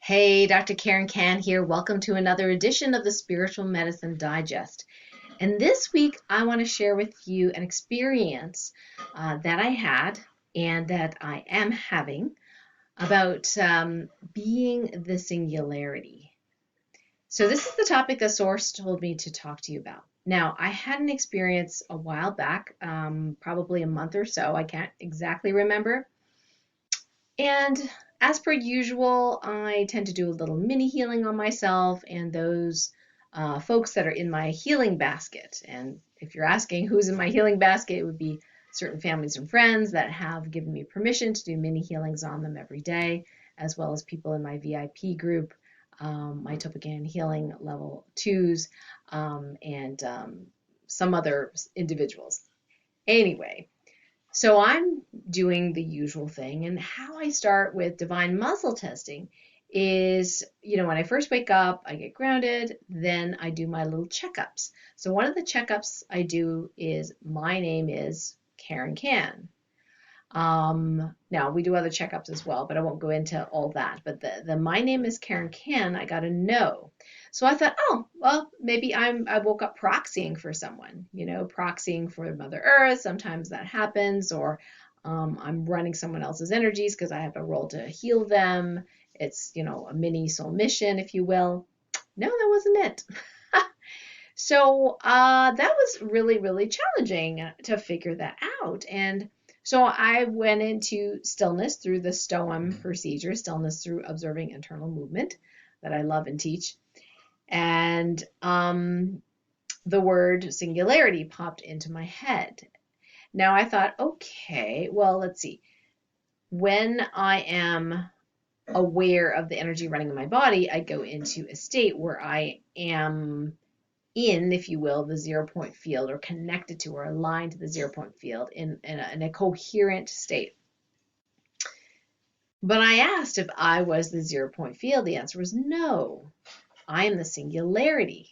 Hey, Dr. Karen Can here. Welcome to another edition of the Spiritual Medicine Digest. And this week, I want to share with you an experience that I had and that I am having about being the singularity. So, this is the topic that Source told me to talk to you about. Now, I had an experience a while back, probably a month or so. I can't exactly remember. And as per usual, I tend to do a little mini healing on myself and those folks that are in my healing basket. And if you're asking who's in my healing basket, it would be certain families and friends that have given me permission to do mini healings on them every day, as well as people in my VIP group, my Topican Healing Level 2s, and some other individuals. Anyway, so I'm doing the usual thing, and how I start with divine muscle testing is, when I first wake up, I get grounded, then I do my little checkups. So one of the checkups I do is my name is Karen Can. Now we do other checkups as well, but I won't go into all that. But the my name is Karen Can, I got to know. So I thought, oh, well, maybe I woke up proxying for someone, proxying for Mother Earth. Sometimes that happens, or I'm running someone else's energies because I have a role to heal them. It's, a mini soul mission, if you will. No, that wasn't it. So that was really, really challenging to figure that out. And so I went into stillness through the STOEM procedure, stillness through observing internal movement that I love and teach. And the word singularity popped into my head. Now I thought, okay, well, let's see. When I am aware of the energy running in my body, I go into a state where I am in, if you will, the 0 point field, or connected to or aligned to the 0 point field in a coherent state. But I asked if I was the 0 point field. The answer was no. I am the singularity.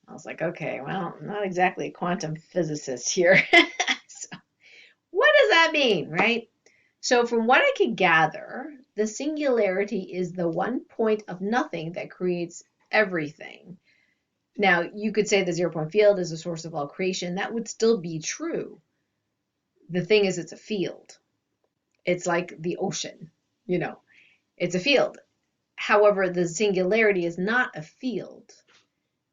I was like, okay, well, I'm not exactly a quantum physicist here. So, what does that mean, right? So from what I can gather, the singularity is the one point of nothing that creates everything. Now, you could say the 0 point field is the source of all creation. That would still be true. The thing is, it's a field. It's like the ocean, it's a field. However, the singularity is not a field.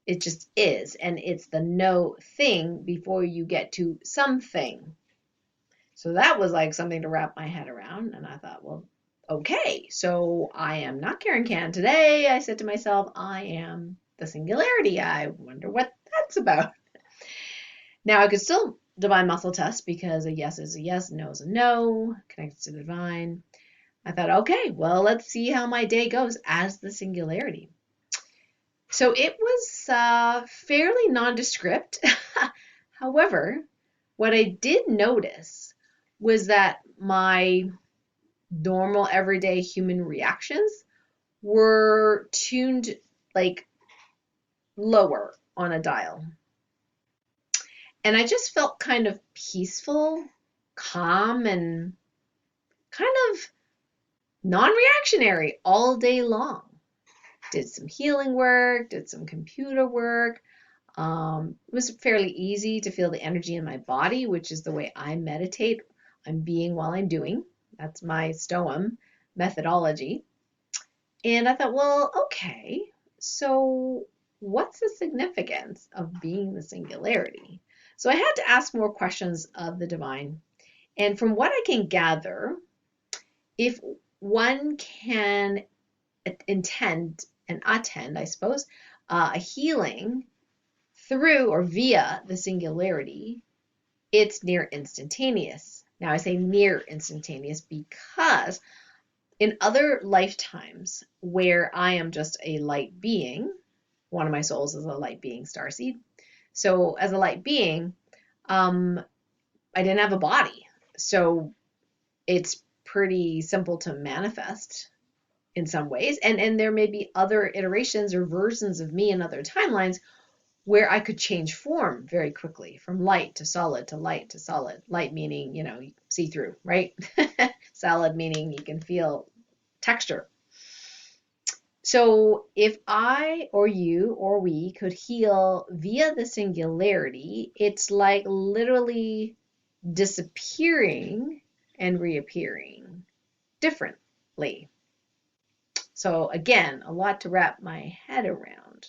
It just is, and it's the no thing before you get to something. So that was like something to wrap my head around, and I thought, well, okay, so I am not Karen Can today. I said to myself, I am the singularity. I wonder what that's about. Now I could still divine muscle test because a yes is a yes, no is a no, connected to the divine. I thought, okay, well, let's see how my day goes as the singularity. So it was fairly nondescript. However, what I did notice was that my normal everyday human reactions were tuned like lower on a dial. And I just felt kind of peaceful, calm, and kind of non-reactionary all day long. Did some healing work, did some computer work. It was fairly easy to feel the energy in my body, which is the way I meditate. I'm being while I'm doing. That's my STOEM methodology. And I thought, well, okay, so what's the significance of being the singularity? So I had to ask more questions of the divine. And from what I can gather, if one can intend and attend, I suppose, a healing through or via the singularity, it's near instantaneous. Now I say near instantaneous because in other lifetimes where I am just a light being, one of my souls is a light being, starseed. So as a light being, I didn't have a body. So it's pretty simple to manifest in some ways. And there may be other iterations or versions of me in other timelines where I could change form very quickly from light to solid to light to solid. Light meaning, see through, right? Solid meaning you can feel texture. So if I or you or we could heal via the singularity, it's like literally disappearing and reappearing differently. So again, a lot to wrap my head around.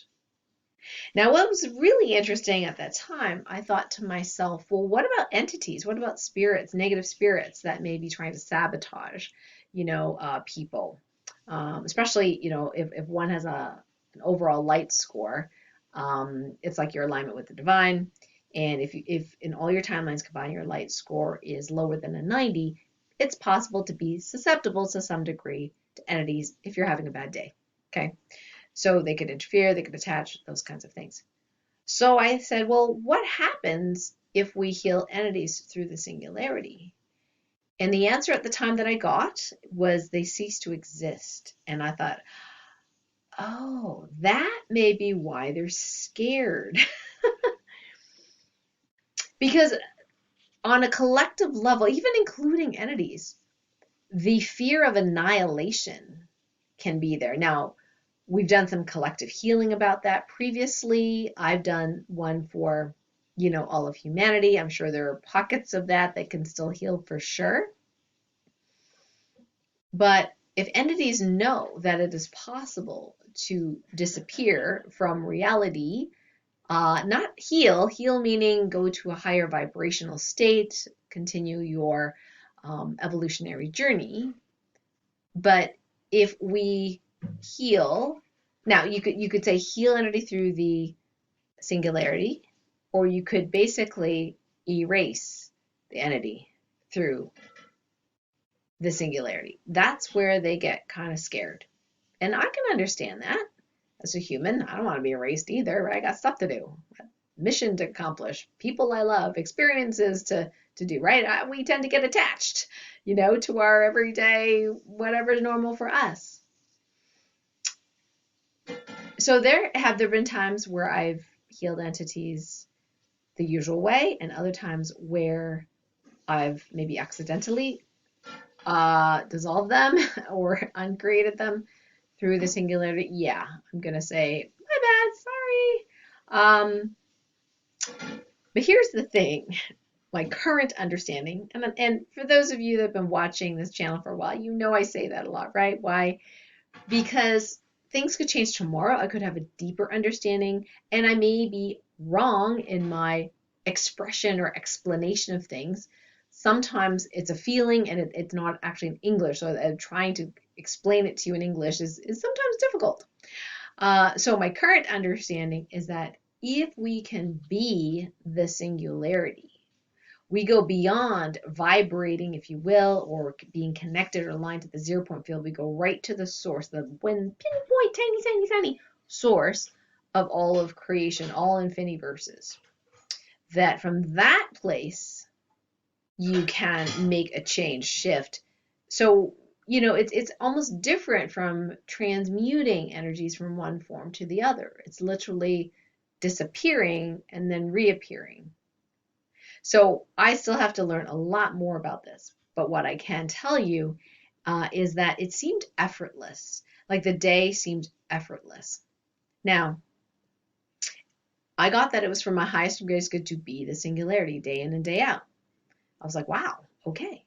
Now, what was really interesting at that time, I thought to myself, well, what about entities? What about spirits, negative spirits that may be trying to sabotage, people? Especially, if one has an overall light score, it's like your alignment with the divine. And if in all your timelines combined, your light score is lower than a 90, it's possible to be susceptible to some degree to entities if you're having a bad day. Okay. So they could interfere, they could attach, those kinds of things. So I said, well, what happens if we heal entities through the singularity? And the answer at the time that I got was they cease to exist. And I thought, oh, that may be why they're scared. Because on a collective level, even including entities, the fear of annihilation can be there. Now, we've done some collective healing about that previously. I've done one for, all of humanity. I'm sure there are pockets of that can still heal for sure. But if entities know that it is possible to disappear from reality, not heal meaning go to a higher vibrational state, continue your evolutionary journey. But if we heal, now you could say heal entity through the singularity, or you could basically erase the entity through the singularity. That's where they get kind of scared. And I can understand that as a human. I don't want to be erased either, right? I got stuff to do, mission to accomplish, people I love, experiences to do, right? We tend to get attached, to our everyday, whatever's normal for us. So there been times where I've healed entities the usual way, and other times where I've maybe accidentally dissolved them or uncreated them through the singularity. Yeah, I'm gonna say my bad, sorry. But here's the thing. My current understanding, and for those of you that have been watching this channel for a while, I say that a lot, right? Why? Because things could change tomorrow. I could have a deeper understanding, and I may be wrong in my expression or explanation of things. Sometimes it's a feeling and it's not actually in English, so trying to explain it to you in English is sometimes difficult. So my current understanding is that if we can be the singularity, we go beyond vibrating, if you will, or being connected or aligned to the 0 point field. We go right to the source, the one pinpoint, tiny, tiny, tiny source of all of creation, all infinity verses. That from that place, you can make a change, shift. So, it's almost different from transmuting energies from one form to the other. It's literally disappearing and then reappearing. So I still have to learn a lot more about this. But what I can tell you is that it seemed effortless. Like the day seemed effortless. Now, I got that it was from my highest and greatest good to be the singularity day in and day out. I was like, wow, okay.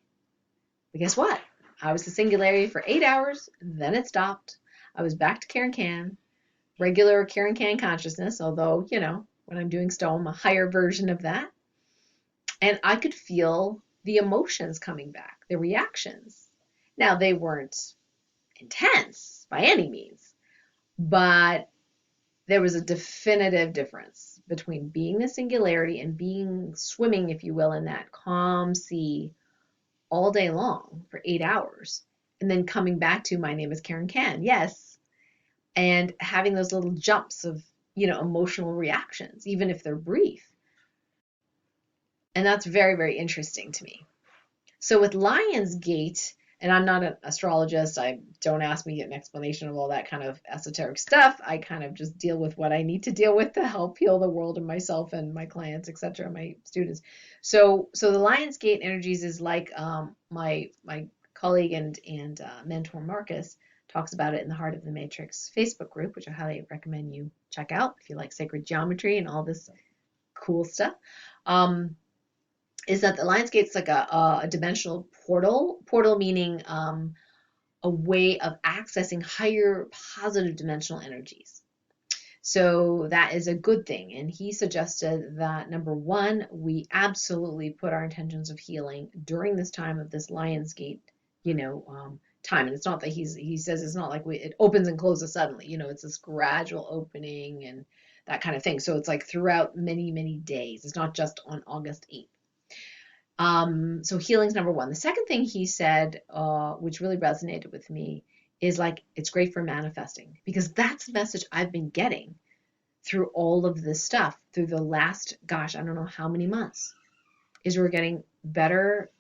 But guess what? I was the singularity for 8 hours, then it stopped. I was back to Karen Can, regular Karen Can consciousness, although, when I'm doing stone, a higher version of that. And I could feel the emotions coming back, the reactions. Now, they weren't intense by any means, but there was a definitive difference between being the singularity and being swimming, if you will, in that calm sea all day long for 8 hours, and then coming back to my name is Karen Can, yes, and having those little jumps of, emotional reactions, even if they're brief. And that's very, very interesting to me. So with Lionsgate, and I'm not an astrologist, don't ask me an explanation of all that kind of esoteric stuff. I kind of just deal with what I need to deal with to help heal the world and myself and my clients, etc., my students. So the Lionsgate energies is like my colleague and mentor Marcus talks about it in the Heart of the Matrix Facebook group, which I highly recommend you check out if you like sacred geometry and all this cool stuff. Is that the Lionsgate is like a dimensional portal. Portal meaning a way of accessing higher positive dimensional energies. So that is a good thing. And he suggested that number one, we absolutely put our intentions of healing during this time of this Lionsgate, time. And it's not that he says it's not like it opens and closes suddenly. It's this gradual opening and that kind of thing. So it's like throughout many, many days. It's not just on August 8th. So healing's number one. The second thing he said, which really resonated with me, is like it's great for manifesting, because that's the message I've been getting through all of this stuff through the last, gosh, I don't know how many months, is we're getting better,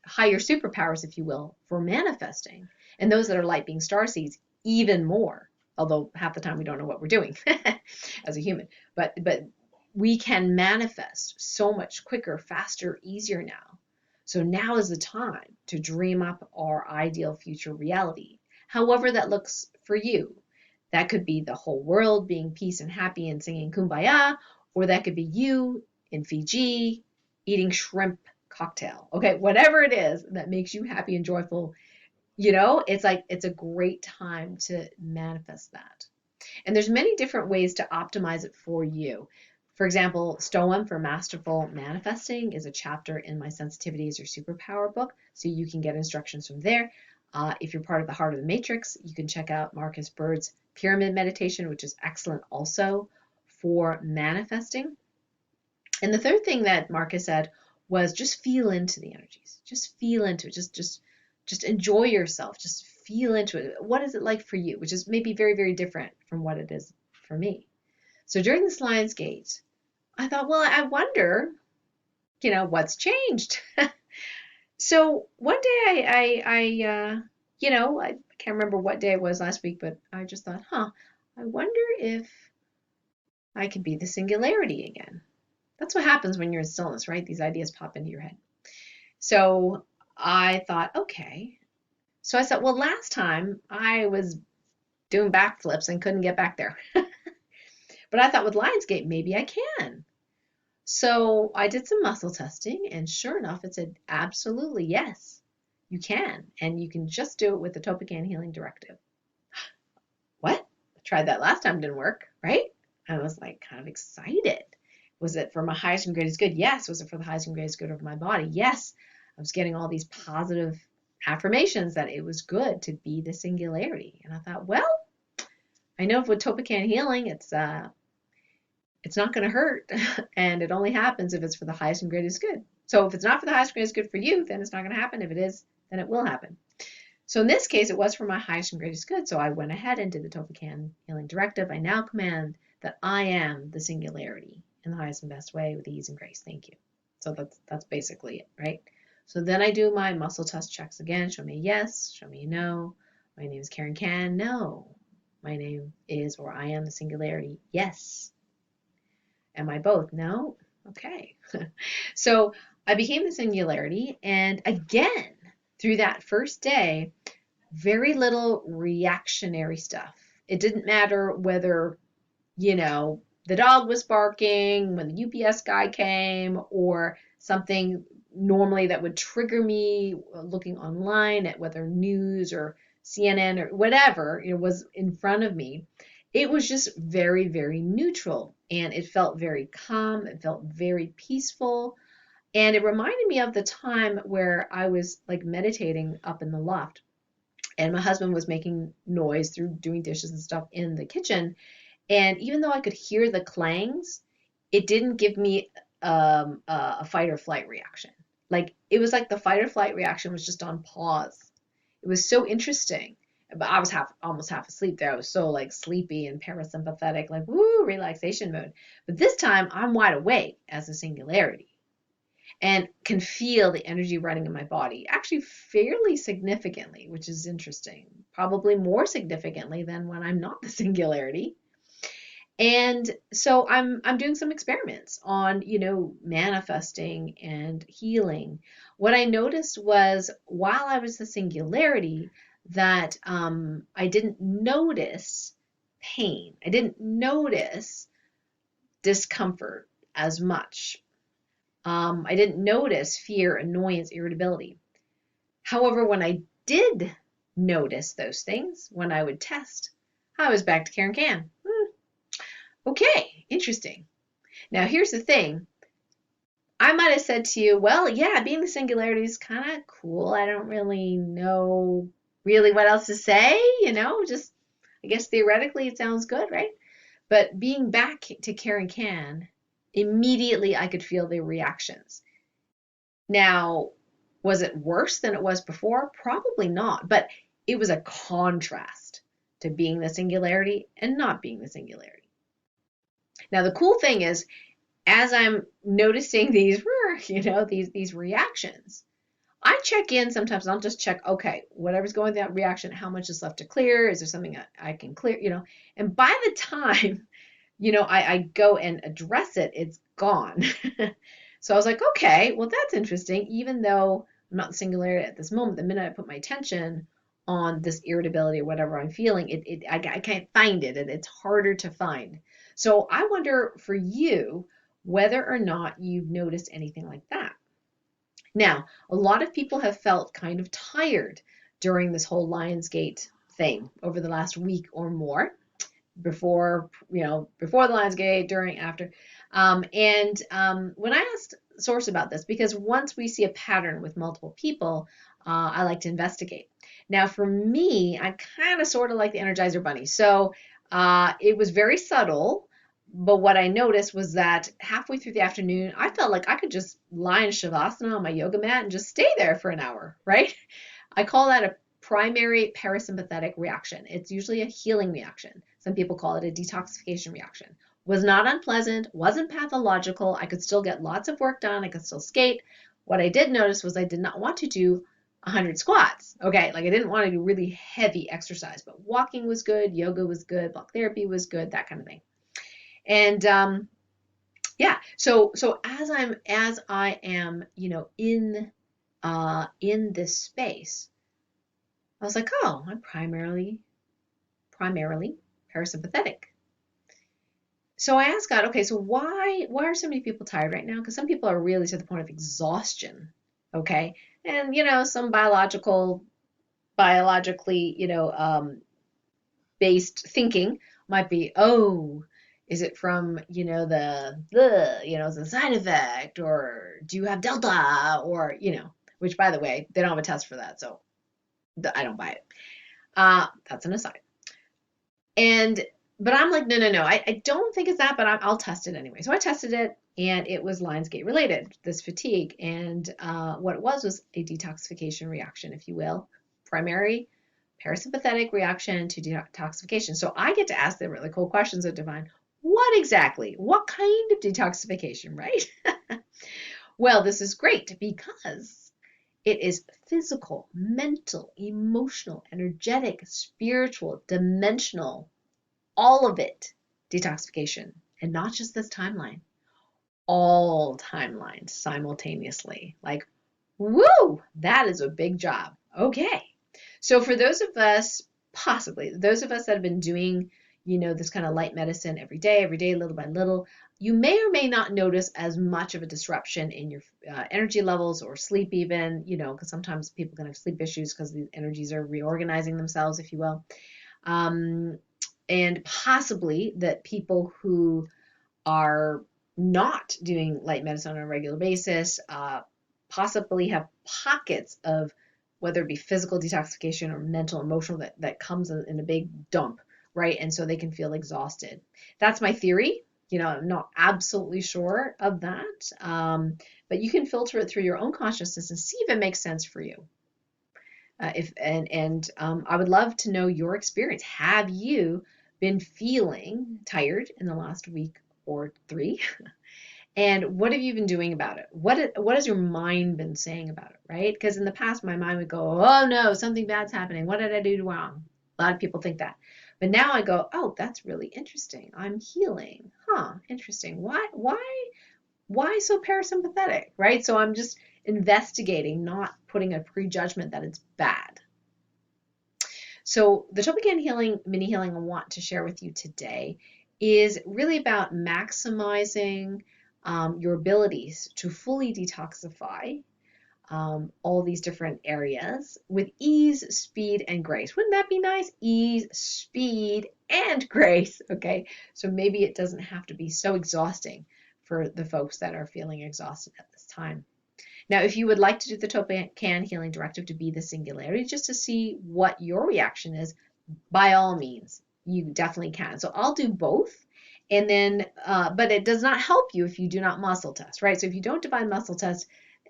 higher superpowers, if you will, for manifesting. And those that are light being starseeds, even more, although half the time we don't know what we're doing as a human. But we can manifest so much quicker, faster, easier now. So now is the time to dream up our ideal future reality, however that looks for you. That could be the whole world being peace and happy and singing Kumbaya, or that could be you in Fiji eating shrimp cocktail. Okay, whatever it is that makes you happy and joyful, it's like it's a great time to manifest that. And there's many different ways to optimize it for you. For example, STOEM for Masterful Manifesting is a chapter in my Sensitivity is Your Superpower book, so you can get instructions from there. If you're part of the Heart of the Matrix, you can check out Marcus Bird's Pyramid Meditation, which is excellent also for manifesting. And the third thing that Marcus said was just feel into the energies. Just feel into it. Just enjoy yourself. Just feel into it. What is it like for you? Which is maybe very, very different from what it is for me. So during this Lionsgate, I thought, well, I wonder, what's changed? So one day I can't remember what day it was last week, but I just thought, I wonder if I could be the singularity again. That's what happens when you're in stillness, right? These ideas pop into your head. So I thought, okay. So I said, well, last time I was doing backflips and couldn't get back there. But I thought with Lionsgate, maybe I can. So I did some muscle testing, and sure enough, it said, absolutely, yes, you can. And you can just do it with the Topican Healing Directive. What? I tried that last time, didn't work, right? I was like kind of excited. Was it for my highest and greatest good? Yes. Was it for the highest and greatest good of my body? Yes. I was getting all these positive affirmations that it was good to be the singularity. And I thought, well, I know with Topican Healing, it's not going to hurt, and it only happens if it's for the highest and greatest good. So if it's not for the highest and greatest good for you, then it's not going to happen. If it is, then it will happen. So in this case, it was for my highest and greatest good. So I went ahead and did the Topican Healing Directive. I now command that I am the singularity in the highest and best way with ease and grace. Thank you. So that's basically it, right? So then I do my muscle test checks again. Show me a yes, show me a no. My name is Karen Can. No. My name is, or I am the singularity. Yes. Am I both? No? Okay. So I became the singularity, and again, through that first day, very little reactionary stuff. It didn't matter whether, the dog was barking when the UPS guy came, or something normally that would trigger me looking online at whether news or CNN or whatever was in front of me. It was just very, very neutral, and it felt very calm. It felt very peaceful, and it reminded me of the time where I was like meditating up in the loft, and my husband was making noise through doing dishes and stuff in the kitchen. And even though I could hear the clangs, it didn't give me a fight or flight reaction. Like it was like the fight or flight reaction was just on pause. It was so interesting. But I was almost half asleep there. I was so like sleepy and parasympathetic, like woo, relaxation mode. But this time I'm wide awake as a singularity and can feel the energy running in my body, actually fairly significantly, which is interesting. Probably more significantly than when I'm not the singularity. And so I'm doing some experiments on, manifesting and healing. What I noticed was while I was the singularity, that I didn't notice pain. I didn't notice discomfort as much. I didn't notice fear, annoyance, irritability. However, when I did notice those things, when I would test, I was back to Karen Can. Okay, interesting. Now, here's the thing. I might have said to you, well, yeah, being the singularity is kind of cool. I don't really know really what else to say, just I guess theoretically it sounds good, right? But being back to Karen Can, immediately I could feel the reactions. Now, was it worse than it was before? Probably not, but it was a contrast to being the singularity and not being the singularity. Now, the cool thing is, as I'm noticing these, these reactions, I check in sometimes and I'll just check, okay, whatever's going through that reaction, how much is left to clear? Is there something I can clear, And by the time, I go and address it, it's gone. So I was like, okay, well, that's interesting. Even though I'm not the singularity at this moment, the minute I put my attention on this irritability or whatever I'm feeling, I can't find it, and it's harder to find. So I wonder for you whether or not you've noticed anything like that. Now, a lot of people have felt kind of tired during this whole Lionsgate thing over the last week or more, before the Lionsgate, during, after. When I asked Source about this, because once we see a pattern with multiple people, I like to investigate. Now, for me, I'm kind of sort of like the Energizer Bunny. So it was very subtle, but what I noticed was that halfway through the afternoon, I felt like I could just lie in Shavasana on my yoga mat and just stay there for an hour, right? I call that a primary parasympathetic reaction. It's usually a healing reaction. Some people call it a detoxification reaction. Was not unpleasant, wasn't pathological. I could still get lots of work done. I could still skate. What I did notice was I did not want to do 100 squats. Okay, like I didn't want to do really heavy exercise, but walking was good, yoga was good, block therapy was good, that kind of thing. And yeah, so as I am, in this space, I was like, oh, I'm primarily parasympathetic. So I asked God, okay, so why are so many people tired right now? Because some people are really to the point of exhaustion, okay? And some biologically, based thinking might be, oh, is it from, the side effect, or do you have Delta, or, which, by the way, they don't have a test for that, so I don't buy it. That's an aside. But I'm like, no. I don't think it's that, but I'll test it anyway. So I tested it, and it was Lionsgate related, this fatigue. And what it was a detoxification reaction, if you will, primary parasympathetic reaction to detoxification. So I get to ask the really cool questions of Divine. What kind of detoxification, right? Well, this is great because it is physical, mental, emotional, energetic, spiritual, dimensional, all of it detoxification. And not just this timeline, all timelines simultaneously. Like, woo, that is a big job. Okay. So for those of us, possibly, those of us that have been doing, this kind of light medicine every day, little by little, you may or may not notice as much of a disruption in your energy levels or sleep even, because sometimes people can have sleep issues because the energies are reorganizing themselves, if you will. And possibly that people who are not doing light medicine on a regular basis possibly have pockets of, whether it be physical detoxification or mental, emotional, that comes in a big dump, right? And so they can feel exhausted. That's my theory. I'm not absolutely sure of that, but you can filter it through your own consciousness and see if it makes sense for you. I would love to know your experience. Have you been feeling tired in the last week or 3? And what have you been doing about it? What has your mind been saying about it, right? Because in the past, my mind would go, oh no, something bad's happening. What did I do wrong? A lot of people think that. But now I go, oh, that's really interesting. I'm healing. Huh, interesting. Why so parasympathetic, right? So I'm just investigating, not putting a prejudgment that it's bad. So the Topican healing, mini healing I want to share with you today is really about maximizing your abilities to fully detoxify all these different areas with ease, speed, and grace. Wouldn't that be nice? Ease, speed, and grace. Okay, so maybe it doesn't have to be so exhausting for the folks that are feeling exhausted at this time. Now, if you would like to do the Topican Healing Directive to be the Singularity, just to see what your reaction is, by all means, you definitely can. So I'll do both. And then, but it does not help you if you do not muscle test, right? So if you don't divine muscle test,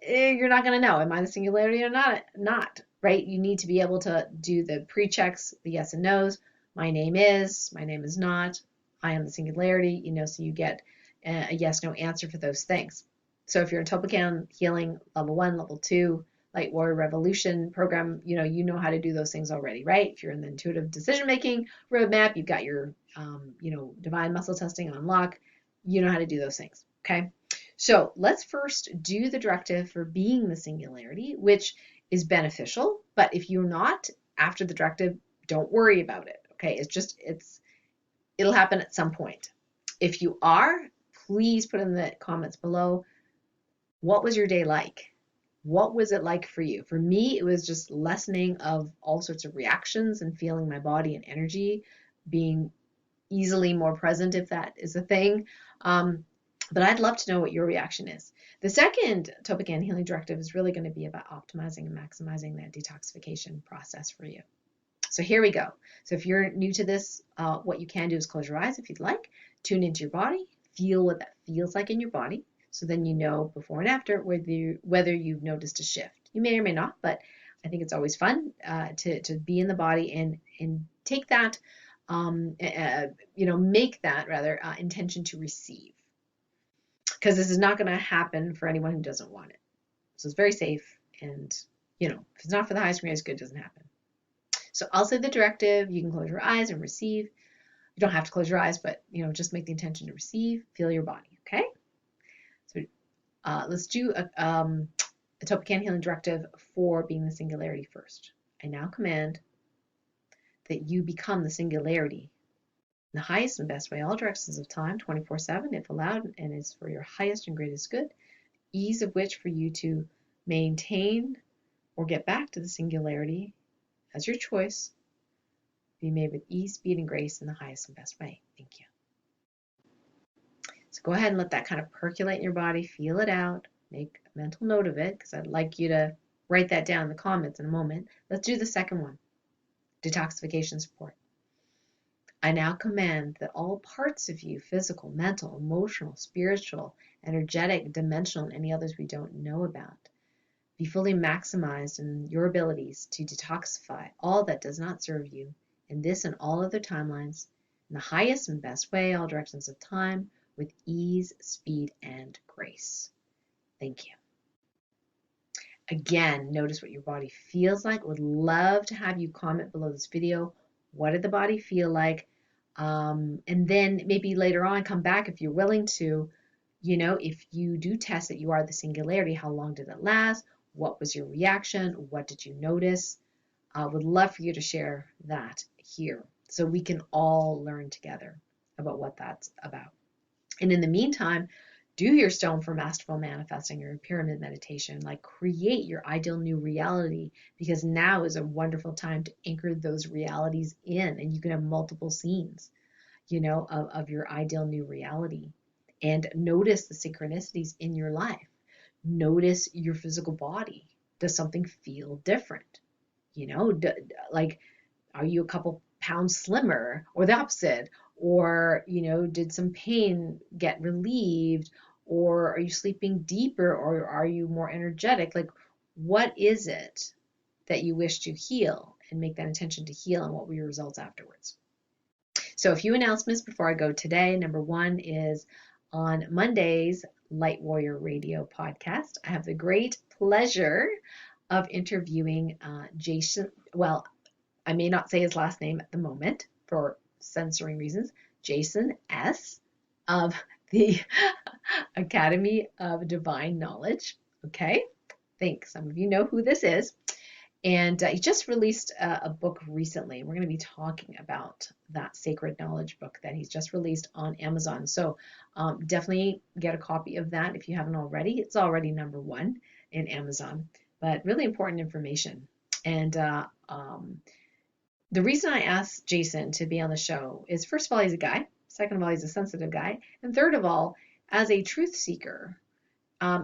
you're not going to know, am I the singularity or not, right? You need to be able to do the pre-checks, the yes and no's. My name is not, I am the singularity, so you get a yes, no answer for those things. So if you're in Topican Healing Level 1, Level 2, Light Warrior Revolution program, you know how to do those things already, right? If you're in the intuitive decision making roadmap, you've got your, divine muscle testing on lock, you know how to do those things, okay? So let's first do the directive for being the singularity, which is beneficial, but if you're not after the directive, don't worry about it, okay? It'll happen at some point. If you are, please put in the comments below, what was your day like? What was it like for you? For me, it was just lessening of all sorts of reactions and feeling my body and energy being easily more present, if that is a thing. But I'd love to know what your reaction is. The second Topican Healing Directive is really going to be about optimizing and maximizing that detoxification process for you. So here we go. So if you're new to this, what you can do is close your eyes if you'd like, tune into your body, feel what that feels like in your body. So then you know before and after whether you've noticed a shift. You may or may not, but I think it's always fun to be in the body and take that, make that rather intention to receive. Because this is not going to happen for anyone who doesn't want it. So it's very safe, and if it's not for the highest and greatest good, it doesn't happen. So I'll say the directive. You can close your eyes and receive. You don't have to close your eyes, but just make the intention to receive. Feel your body. Okay. So let's do a Topican Healing Directive for being the singularity first. I now command that you become the singularity in the highest and best way, all directions of time, 24/7, if allowed, and is for your highest and greatest good, ease of which for you to maintain or get back to the singularity as your choice, be made with ease, speed, and grace in the highest and best way. Thank you. So go ahead and let that kind of percolate in your body, feel it out, make a mental note of it, because I'd like you to write that down in the comments in a moment. Let's do the second one, detoxification support. I now command that all parts of you, physical, mental, emotional, spiritual, energetic, dimensional, and any others we don't know about, be fully maximized in your abilities to detoxify all that does not serve you in this and all other timelines in the highest and best way, all directions of time, with ease, speed, and grace. Thank you. Again, notice what your body feels like. Would love to have you comment below this video. What did the body feel like? And then maybe later on come back if you're willing to, if you do test that you are the singularity, how long did it last? What was your reaction? What did you notice? I would love for you to share that here so we can all learn together about what that's about. And in the meantime, do your stone for masterful manifesting or pyramid meditation, like create your ideal new reality, because now is a wonderful time to anchor those realities in, and you can have multiple scenes, of your ideal new reality. And notice the synchronicities in your life. Notice your physical body. Does something feel different? Like, are you a couple pounds slimmer, or the opposite? Or, did some pain get relieved? Or are you sleeping deeper? Or are you more energetic? Like, what is it that you wish to heal? And make that intention to heal, and what were your results afterwards? So a few announcements before I go today. Number one is on Monday's Light Warrior Radio podcast, I have the great pleasure of interviewing Jason. Well, I may not say his last name at the moment for censoring reasons. Jason S. of the Academy of Divine Knowledge. Okay, I think some of you know who this is. And he just released a book recently. We're going to be talking about that Sacred Knowledge book that he's just released on Amazon. So definitely get a copy of that if you haven't already. It's already #1 in Amazon, but really important information. And the reason I asked Jason to be on the show is, first of all, he's a guy. Second of all, he's a sensitive guy. And third of all, as a truth seeker,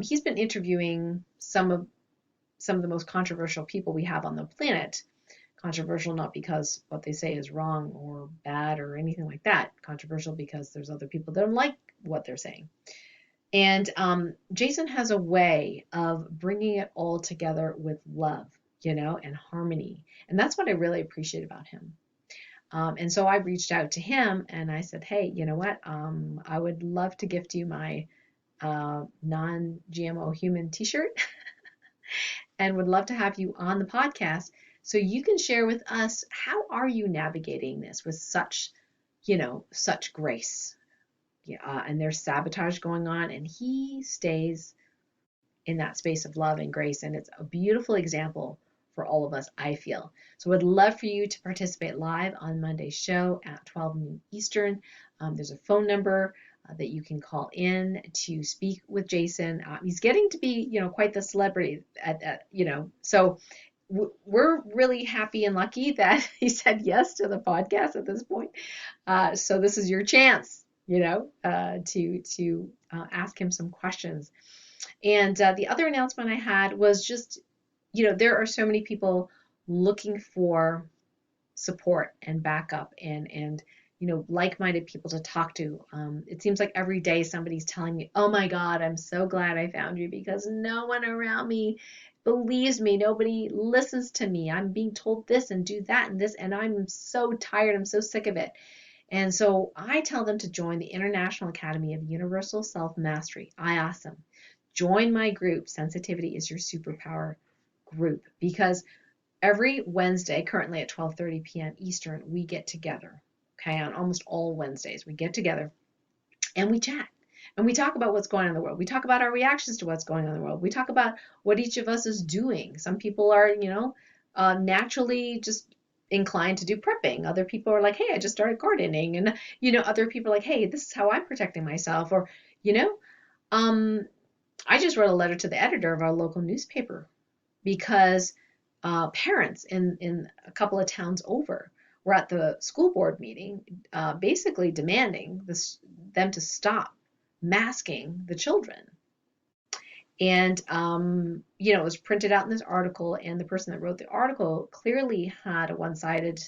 he's been interviewing some of the most controversial people we have on the planet. Controversial not because what they say is wrong or bad or anything like that. Controversial because there's other people that don't like what they're saying. And Jason has a way of bringing it all together with love, and harmony. And that's what I really appreciate about him. And so I reached out to him and I said, hey, you know what? I would love to gift you my non-GMO human t-shirt and would love to have you on the podcast so you can share with us, how are you navigating this with such grace? Yeah, and there's sabotage going on, and he stays in that space of love and grace, and it's a beautiful example for all of us, I feel. So I'd love for you to participate live on Monday's show at 12 noon Eastern. There's a phone number that you can call in to speak with Jason. He's getting to be, quite the celebrity so we're really happy and lucky that he said yes to the podcast at this point. So this is your chance, to ask him some questions. And the other announcement I had was just, there are so many people looking for support and backup and like-minded people to talk to. It seems like every day somebody's telling me, oh my God, I'm so glad I found you, because no one around me believes me. Nobody listens to me. I'm being told this and do that and this, and I'm so tired. I'm so sick of it. And so I tell them to join the International Academy of Universal Self-Mastery. I ask them, join my group, Sensitivity is Your Superpower group, because every Wednesday, currently at 12:30 p.m. Eastern, we get together. Okay, on almost all Wednesdays, we get together and we chat and we talk about what's going on in the world. We talk about our reactions to what's going on in the world. We talk about what each of us is doing. Some people are, naturally just inclined to do prepping. Other people are like, hey, I just started gardening. And, other people are like, hey, this is how I'm protecting myself. Or, I just wrote a letter to the editor of our local newspaper because parents in a couple of towns over were at the school board meeting, basically demanding them to stop masking the children. And, it was printed out in this article, and the person that wrote the article clearly had a one-sided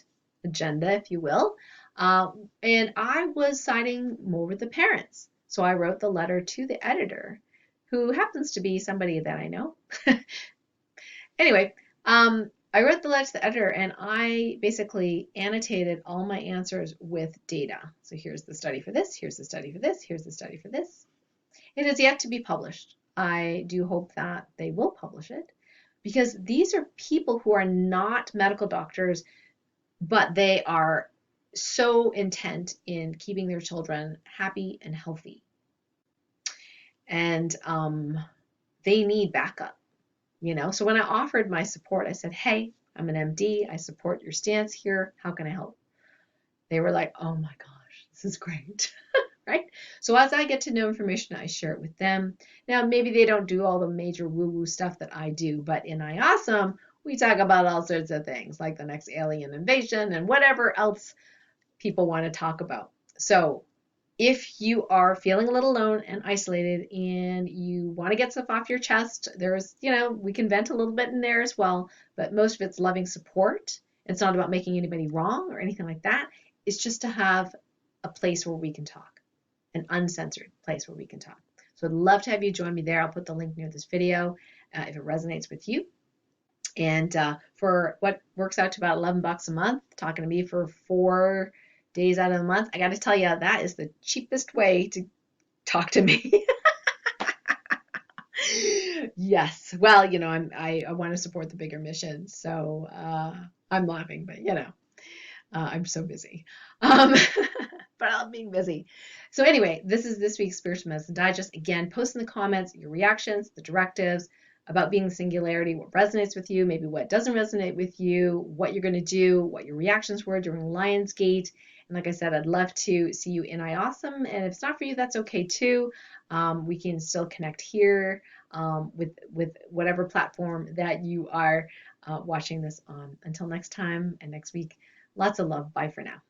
agenda, if you will. And I was siding more with the parents. So I wrote the letter to the editor, who happens to be somebody that I know. Anyway, I wrote the letter to the editor, and I basically annotated all my answers with data. So here's the study for this, here's the study for this, here's the study for this. It is yet to be published. I do hope that they will publish it, because these are people who are not medical doctors, but they are so intent in keeping their children happy and healthy. And they need backup. So when I offered my support, I said, hey, I'm an MD. I support your stance here. How can I help? They were like, oh my gosh, this is great. Right? So as I get to know information, I share it with them. Now, maybe they don't do all the major woo-woo stuff that I do, but in iAwesome, we talk about all sorts of things, like the next alien invasion and whatever else people want to talk about. So if you are feeling a little alone and isolated and you want to get stuff off your chest, there's, we can vent a little bit in there as well, but most of it's loving support. It's not about making anybody wrong or anything like that. It's just to have a place where we can talk, an uncensored place where we can talk. So I'd love to have you join me there. I'll put the link near this video if it resonates with you. And for what works out to about $11 a month, talking to me for 4 days out of the month, I got to tell you, that is the cheapest way to talk to me. Yes. Well, I want to support the bigger mission, so I'm laughing, but I'm so busy. But I'm being busy. So anyway, this is this week's Spiritual Medicine Digest. Again, post in the comments your reactions, the directives, about being singularity, what resonates with you, maybe what doesn't resonate with you, what you're going to do, what your reactions were during Lionsgate. And like I said, I'd love to see you in iAwesome. And if it's not for you, that's okay too. We can still connect here with whatever platform that you are watching this on. Until next time and next week, lots of love. Bye for now.